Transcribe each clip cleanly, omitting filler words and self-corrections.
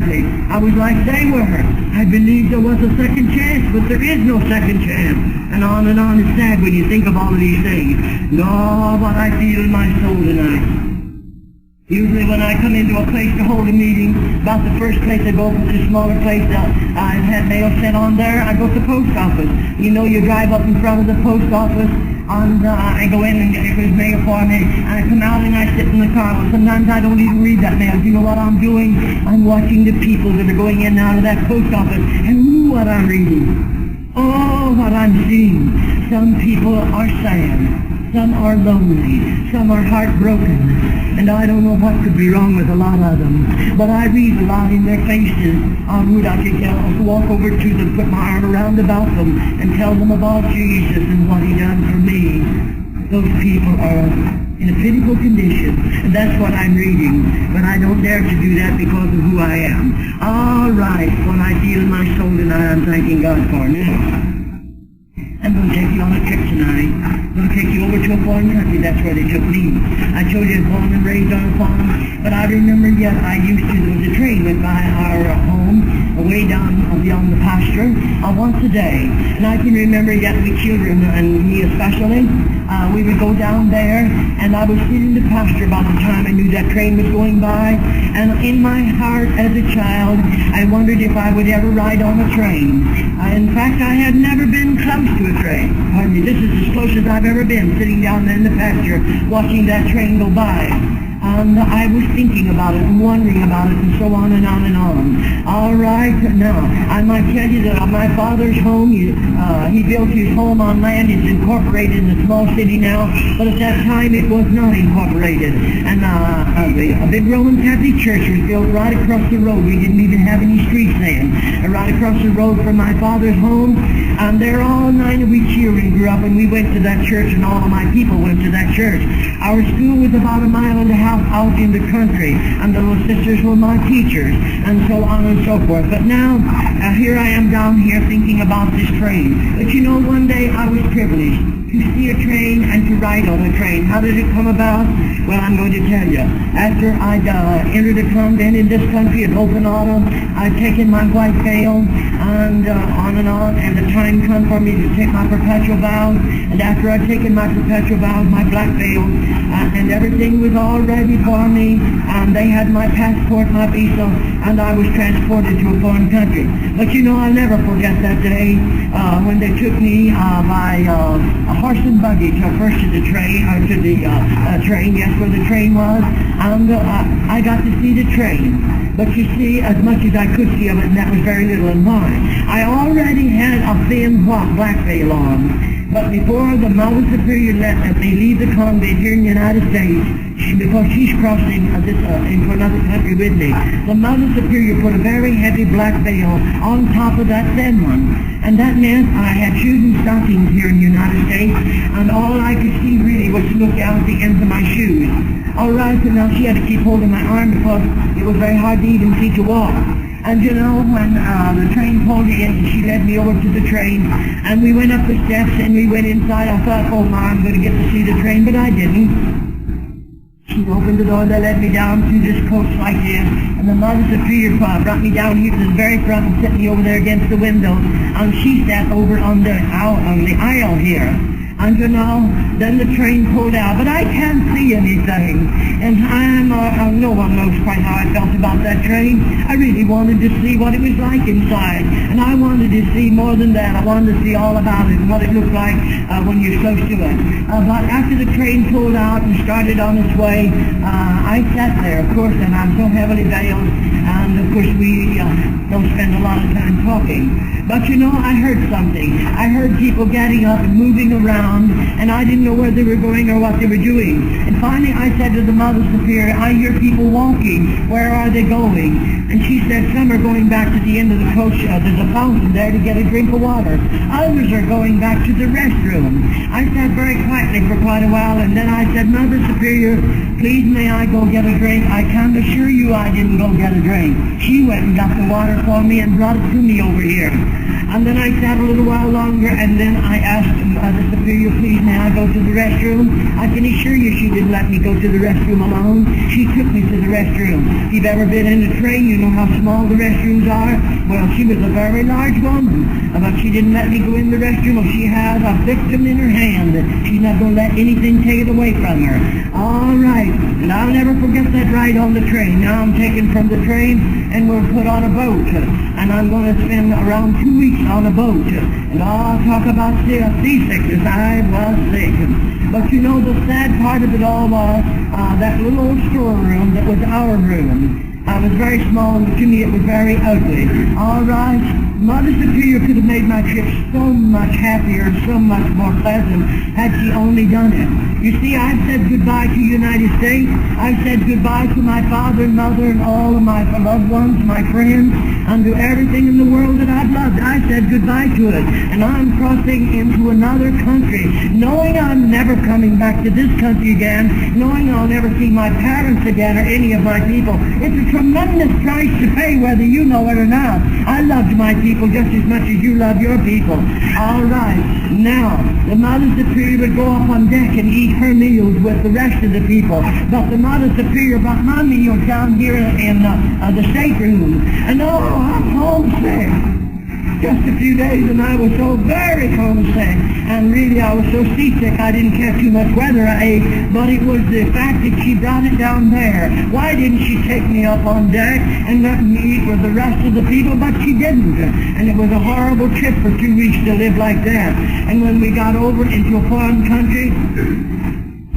sadly. I was like they were. I believed there was a second chance, but there is no second chance. And on it's sad when you think of all of these things. No, what I feel in my soul tonight. Usually when I come into a place to hold a meeting, about the first place I go, if it's a smaller place, I've had mail sent on there, I go to the post office. You know, you drive up in front of the post office, and I go in and get his mail for me, and I come out and I sit in the car. Well, sometimes I don't even read that mail. Do you know what I'm doing? I'm watching the people that are going in and out of that post office, and ooh, what I'm reading. Oh, what I'm seeing. Some people are sad. Some are lonely, some are heartbroken, and I don't know what could be wrong with a lot of them. But I read a lot in their faces. I would I could walk over to them, put my arm around about them, and tell them about Jesus and what He done for me. Those people are in a pitiful condition, and that's what I'm reading. But I don't dare to do that because of who I am. All right, what I feel in my soul tonight, I'm thanking God for now. I'm going to take you on a trip tonight. I'm going to take you over to a foreign country. That's where they took me. I told you I was born and raised on a farm, but I remember yet there was a train went by our home, way down beyond the pasture, once a day. And I can remember yet we children, and me especially, we would go down there, and I was sitting in the pasture by the time I knew that train was going by. And in my heart as a child, I wondered if I would ever ride on a train. In fact, I had never been close to a train. Pardon me, this is as close as I've ever been, sitting down there in the pasture, watching that train go by. And I was thinking about it and wondering about it and so on and on and on. All right, now, I might tell you that my father's home, he built his home on land. It's incorporated in a small city now, but at that time it was not incorporated. And a big Roman Catholic church was built right across the road. We didn't even have any streets then. Right across the road from my father's home. And there all 9 of we children grew up, and we went to that church, and all of my people went to that church. Our school was about 1.5 miles out in the country, and the little sisters were my teachers, and so on and so forth. But now, here I am down here thinking about this train. But you know, one day I was privileged to see a train and to ride on a train. How did it come about? Well, I'm going to tell you. After I'd entered a convent in this country in open autumn, I'd taken my white veil, and on, and the time come for me to take my perpetual vows. And after I'd taken my perpetual vows, my black veil, and everything was all ready for me, and they had my passport, my visa, and I was transported to a foreign country. But you know, I'll never forget that day when they took me by a horse and buggy first to the train, or to the train, yes, where the train was, and I got to see the train. But you see, as much as I could see of it, and that was very little and why. I already had a thin black veil on. But before the Mother Superior let me leave the convent here in the United States, because she's crossing into another country with me, the Mother Superior put a very heavy black veil on top of that thin one. And that meant I had shoes and stockings here in the United States, and all I could see really was to look down at the ends of my shoes. All right, so now she had to keep holding my arm because it was very hard to even see to walk. And you know, when the train pulled in, she led me over to the train, and we went up the steps and we went inside. I thought, oh my, I'm going to get to see the train, but I didn't. She opened the door, they led me down through this coach like this, and the Mother Superior brought me down here to the very front and set me over there against the window, and she sat over on the aisle here. And you know, then the train pulled out, but I can't see anything. And no one knows quite how I felt about that train. I really wanted to see what it was like inside. And I wanted to see more than that. I wanted to see all about it and what it looked like when you're close to it. But after the train pulled out and started on its way, I sat there, of course, and I'm so heavily veiled. And of course, we don't spend a lot of time talking. But you know, I heard something. I heard people getting up and moving around, and I didn't know where they were going or what they were doing. And finally I said to the Mother Superior, I hear people walking. Where are they going? And she said, some are going back to the end of the coach. There's a fountain there to get a drink of water. Others are going back to the restroom. I sat very quietly for quite a while, and then I said, Mother Superior, please may I go get a drink? I can't assure you I didn't go get a drink. She went and got the water for me and brought it to me over here. And then I sat a little while longer, and then I asked the superior, please may I go to the restroom? I can assure you she didn't let me go to the restroom alone. She took me to the restroom. If you've ever been in a train, you know how small the restrooms are. Well, she was a very large woman, but she didn't let me go in the restroom. Well, she has a victim in her hand. She's not going to let anything take it away from her. All right, and I'll never forget that ride on the train. Now I'm taken from the train, and we're put on a boat, and I'm going to spend around 2 weeks on a boat. And I'll talk about seasickness. I was sick. But you know, the sad part of it all was that little old storeroom that was our room. It was very small, and to me it was very ugly. All right, Mother Superior could have made my trip so much happier and so much more pleasant had she only done it. You see, I've said goodbye to the United States. I've said goodbye to my father and mother and all of my loved ones, my friends, and to everything in the world that I've loved. I said goodbye to it, and I'm crossing into another country, knowing I'm never coming back to this country again, knowing I'll never see my parents again or any of my people. It's a tremendous price to pay, whether you know it or not. I loved my people just as much as you love your people. All right, now, the Mother Superior would go up on deck and eat her meals with the rest of the people, but the Mother Superior brought my meals down here in the stateroom, and oh, I'm homesick. Just a few days and I was so very homesick, and really I was so seasick I didn't care too much whether I ate, but it was the fact that she brought it down there. Why didn't she take me up on deck and let me eat with the rest of the people? But she didn't, and it was a horrible trip for 2 weeks to live like that. And when we got over into a foreign country,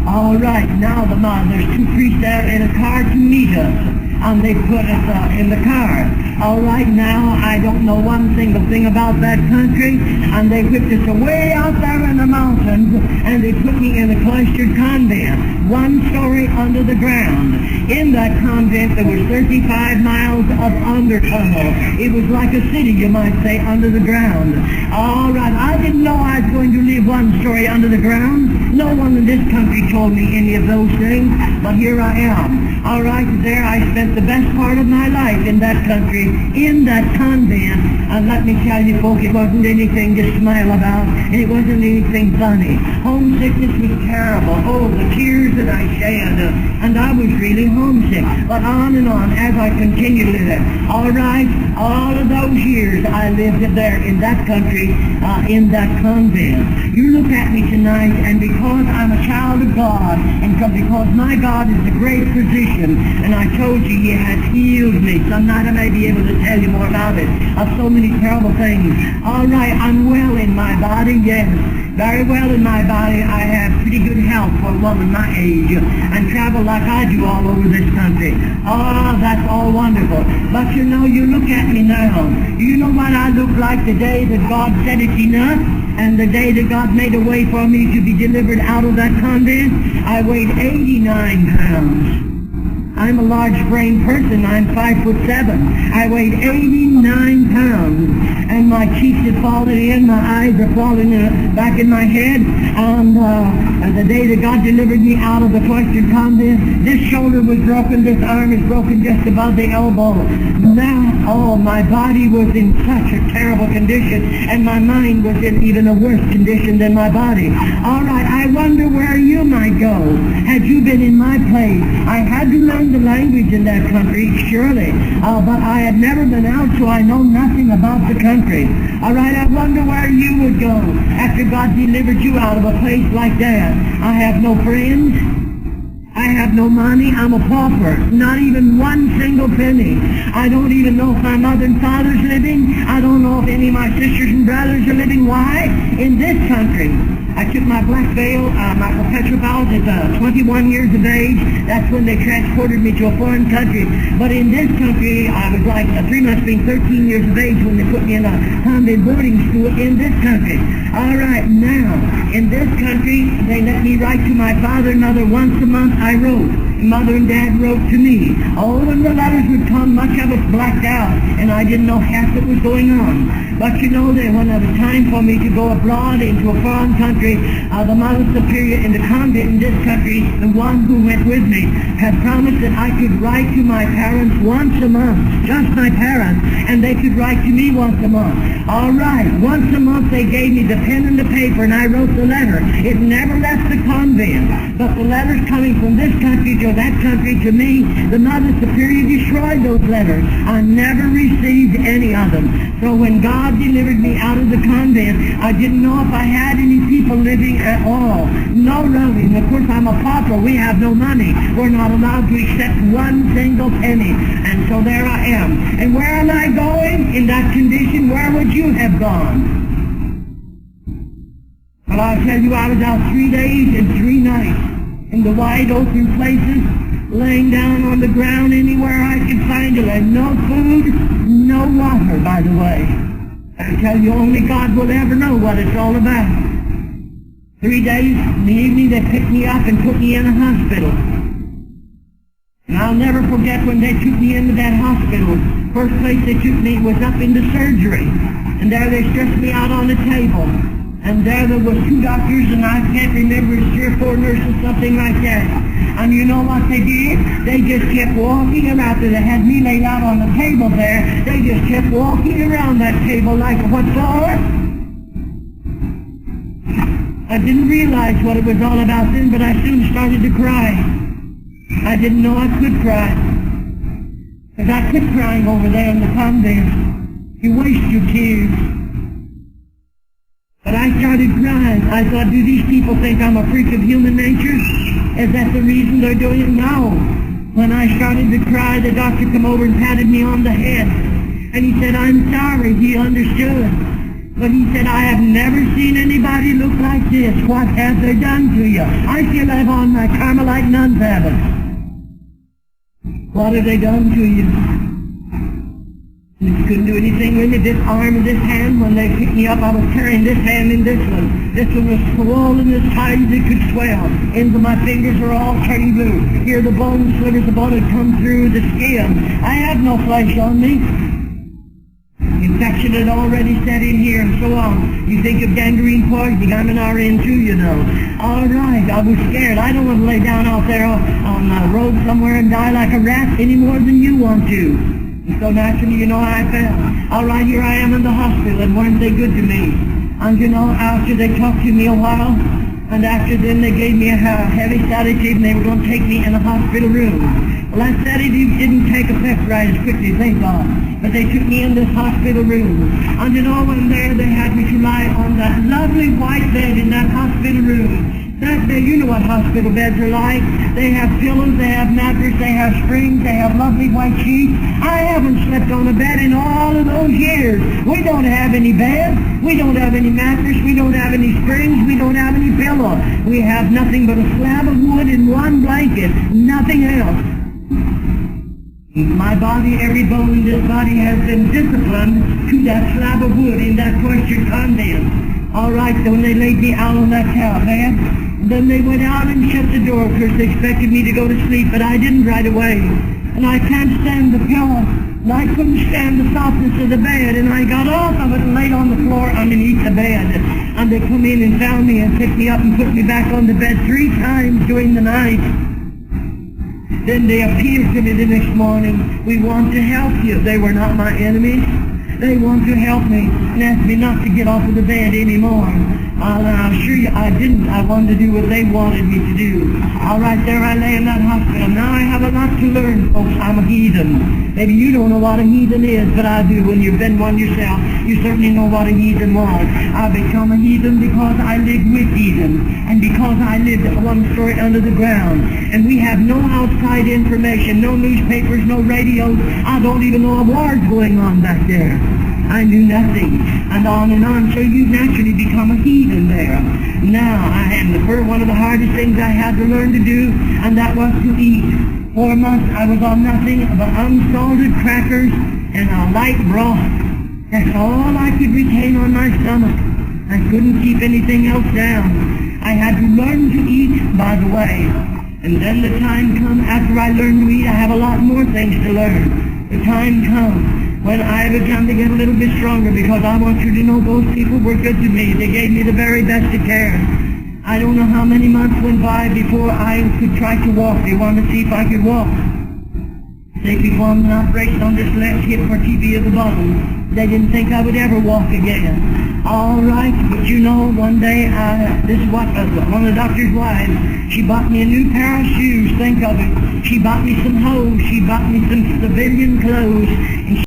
all right, now there's 2 priests there in a car to meet us, and they put us in the car. All right, now I don't know one single thing about that country, and they whipped us away out there in the mountains, and they put me in a cloistered convent, 1 story under the ground. In that convent there was 35 miles of undertunnel. It was like a city, you might say, under the ground. All right, I didn't know I was going to live 1 story under the ground. No one in this country told me any of those things, but here I am. All right, there I spent the best part of my life in that country, in that convent, and let me tell you folks, it wasn't anything to smile about, and it wasn't anything funny. Homesickness was terrible. Oh, the tears that I shed, and I was really homesick. But on and on as I continued to live. All right, all of those years I lived there in that country, in that convent. You look at me tonight, and because I'm a child of God, and because my God is a great physician, and I told you He has healed me. Some night I may be able to tell you more about it, of so many terrible things. All right, I'm well in my body, yes. Very well in my body. I have pretty good health for a woman my age, and travel like I do all over this country. Oh, that's all wonderful. But you know, you look at me now. You know what I look like the day that God said it's enough? And the day that God made a way for me to be delivered out of that convent, I weighed 89 pounds. I'm a large-brained person. I'm 5'7". I weighed 89 pounds, and my cheeks had fallen in, my eyes are falling back in my head, and the day that God delivered me out of the cloistered convent, this shoulder was broken, this arm is broken just above the elbow. Now, oh, my body was in such a terrible condition, and my mind was in even a worse condition than my body. All right, I wonder where you might go had you been in my place. I had to learn the language in that country, surely, but I had never been out, so I know nothing about the country. All right, I wonder where you would go after God delivered you out of a place like that. I have no friends. I have no money. I'm a pauper. Not even 1 single penny. I don't even know if my mother and father's living. I don't know if any of my sisters and brothers are living. Why? In this country, I took my black veil, my perpetual vows at 21 years of age. That's when they transported me to a foreign country. But in this country, I was like 3 months being 13 years of age when they put me in a convent boarding school in this country. All right, now, in this country, they let me write to my father and mother once a month. I wrote. Mother and Dad wrote to me. Oh, and the letters would come, much of have it blacked out, and I didn't know half that was going on. But you know that when it was time for me to go abroad into a foreign country, the Mother Superior in the convent in this country, the one who went with me, had promised that I could write to my parents once a month, just my parents, and they could write to me once a month. All right, once a month they gave me the pen and the paper, and I wrote the letter. It never left the convent, but the letters coming from this country to that country to me, the Mother Superior destroyed those letters. I never received any of them. So when God delivered me out of the convent, I didn't know if I had any people living at all. No relatives. Of course, I'm a pauper. We have no money. We're not allowed to accept one single penny. And so there I am. And where am I going? In that condition, where would you have gone? Well, I'll tell you, I was out 3 days and 3 nights in the wide open places, laying down on the ground anywhere I could find it, and no food, no water, by the way. I tell you, only God will ever know what it's all about. 3 days in the evening, they picked me up and put me in a hospital. And I'll never forget when they took me into that hospital. First place they took me was up into surgery. And there they stretched me out on a table. And there was 2 doctors, and I can't remember, 3 or 4 nurses, something like that. And you know what they did? They just kept walking around. After they had me laid out on the table there, they just kept walking around that table like, what for? I didn't realize what it was all about then, but I soon started to cry. I didn't know I could cry. Because I quit crying over there in the convent. You waste your tears. But I started crying. I thought, do these people think I'm a freak of human nature? Is that the reason they're doing it? No. When I started to cry, the doctor came over and patted me on the head. And he said, I'm sorry. He understood. But he said, I have never seen anybody look like this. What have they done to you? I still have on my Carmelite nun's habit. What have they done to you? You couldn't do anything with me. This arm and this hand, when they picked me up, I was carrying this hand and this one. This one was swollen as tight as it could swell. Ends of my fingers are all turning blue. Here the bone slivers, the bone had come through the skin. I have no flesh on me. Infection had already set in here and so on. You think of gangrene poisoning. I'm an RN too, you know. All right, I was scared. I don't want to lay down out there on the road somewhere and die like a rat any more than you want to. And so naturally, you know how I felt. All right, here I am in the hospital, and weren't they good to me? And you know, after they talked to me a while, and after then they gave me a heavy sedative, and they were going to take me in a hospital room. Well, that sedative didn't take effect right as quickly as they thought. But they took me in this hospital room. And you know, when there, they had me to lie on that lovely white bed in that hospital room. That bed, you know what hospital beds are like. They have pillows, they have mattress, they have springs, they have lovely white sheets. I haven't slept on a bed in all of those years. We don't have any bed. We don't have any mattress. We don't have any springs. We don't have any pillow. We have nothing but a slab of wood and one blanket. Nothing else. My body, every bone in this body has been disciplined to that slab of wood in that cloistered convent. All right, so when they laid me out on that couch, man, then they went out and shut the door because they expected me to go to sleep, but I didn't right away. And I can't stand the pillow, and I couldn't stand the softness of the bed, and I got off of it and laid on the floor underneath the bed. And they come in and found me and picked me up and put me back on the bed 3 times during the night. Then they appeared to me the next morning. We want to help you. They were not my enemies. They want to help me and asked me not to get off of the bed anymore. I'll assure you I didn't. I wanted to do what they wanted me to do. All right, there I lay in that hospital. Now I have a lot to learn, folks. I'm a heathen. Maybe you don't know what a heathen is, but I do. When you've been one yourself, you certainly know what a heathen was. I become a heathen because I lived with heathens, and because I lived 1 story under the ground. And we have no outside information, no newspapers, no radios. I don't even know a war's going on back there. I knew nothing, and on, so you naturally become a heathen there. Now, one of the hardest things I had to learn to do, and that was to eat. 4 months I was on nothing but unsalted crackers and a light broth. That's all I could retain on my stomach. I couldn't keep anything else down. I had to learn to eat, by the way. And then the time come after I learned to eat, I have a lot more things to learn. The time comes when I began to get a little bit stronger, because I want you to know those people were good to me. They gave me the very best of care. I don't know how many months went by before I could try to walk. They wanted to see if I could walk. Say before I'm an operation on this left hip for TB of the bottom, they didn't think I would ever walk again. All right, but you know, one day, this is what one of the doctor's wives, she bought me a new pair of shoes. Think of it. She bought me some hose. She bought me some civilian clothes. And